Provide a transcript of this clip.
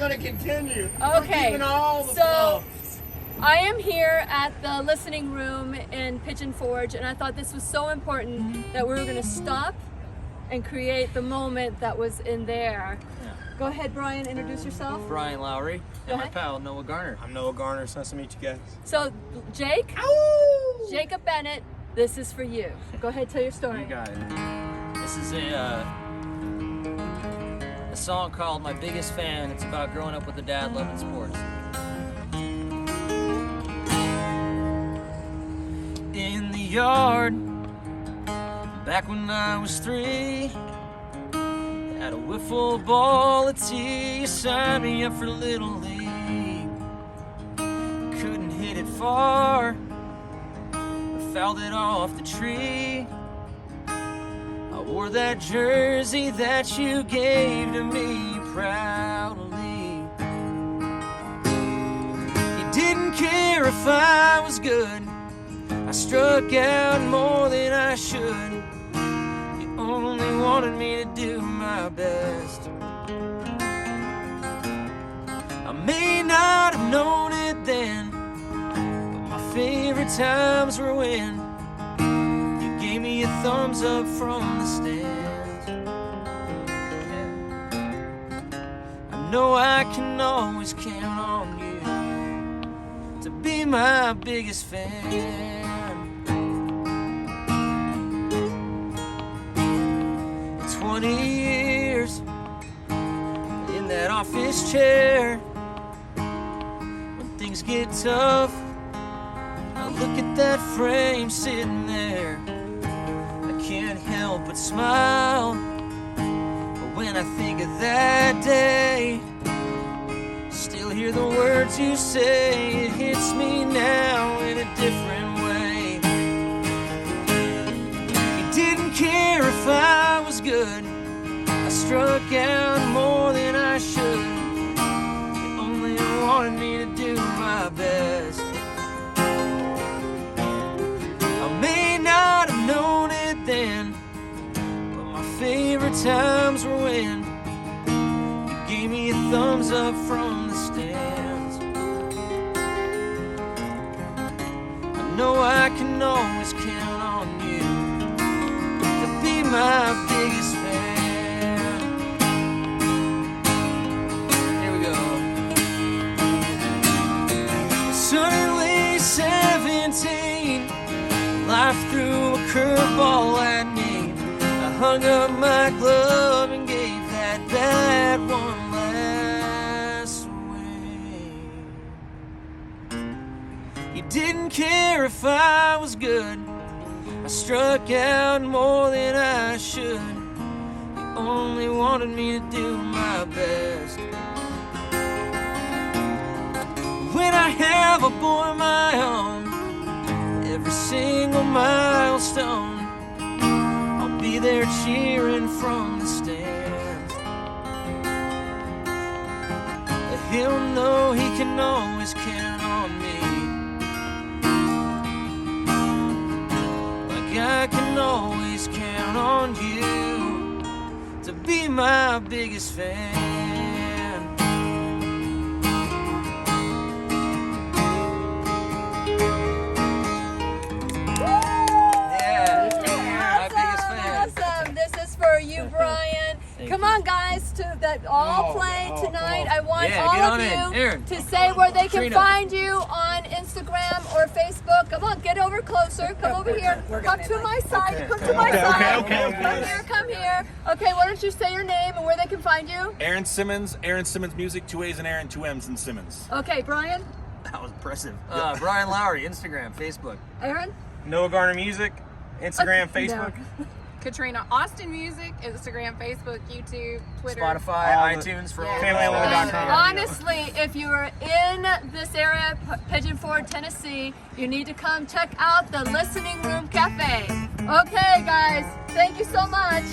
Gonna continue. Okay, All the so love. I am here at the listening room in Pigeon Forge, and I thought this was so important that we were going to stop and create the moment that was in there. Yeah. Go ahead, Bryan, introduce yourself. Bryan Loweree Go and my ahead. pal Noah Garner. I'm Noah Garner. It's nice to meet you guys. So, Jake, Ow! Jacob Bennett, this is for you. Go ahead, tell your story. You got it. This is a song called My Biggest Fan. It's about growing up with a dad loving sports. In the yard, back when I was 3, had a wiffle ball at tea. You signed me up for Little League. Couldn't hit it far, I fouled it off the tree. I wore that jersey that you gave to me proudly. You didn't care if I was good, I struck out more than I should. You only wanted me to do my best. I may not have known it then, but my favorite times were when you gave me a thumbs up from the stands. I know I can always count on you to be my biggest fan. 20 years in that office chair. When things get tough, I look at that frame sitting there. I can't help but smile. But when I think of that day, still hear the words you say. It hits me now in a different way. You didn't care if I was good, I struck out more than I should. You only wanted me to do my best. I may not have known it then, but my favorite times were when you gave me a thumbs up from the stands. I know I can always count on you to be my biggest fan. Here we go. Suddenly 17, life threw a curveball at me. I hung up my glove and gave that bad one last swing. You didn't care if I was good, I struck out more than I should. You only wanted me to do my best. When I have a boy of my own, every single milestone, I'll be there cheering from the stands. He'll know he can always count on me, like I can always count on you to be my biggest fan. Awesome. This is for you, Bryan. Come on, guys, that all play tonight. I want all of you to say where they can find you on Instagram or Facebook. Come on, get over closer. Come over here. Come to my side. Come to my side. Come here. Come here. Okay, why don't you say your name and where they can find you? Aaron Simmons Music, 2 A's and Aaron, 2 M's and Simmons. Okay, Bryan. That was impressive. Bryan Loweree, Instagram, Facebook. Aaron. Noah Garner Music, Instagram, Facebook. Katrina, Austin Music, Instagram, Facebook, YouTube, Twitter. Spotify, iTunes for all. FamilyLove.com. Honestly, if you are in this area, Pigeon Forge, Tennessee, you need to come check out the Listening Room Cafe. Okay, guys, thank you so much.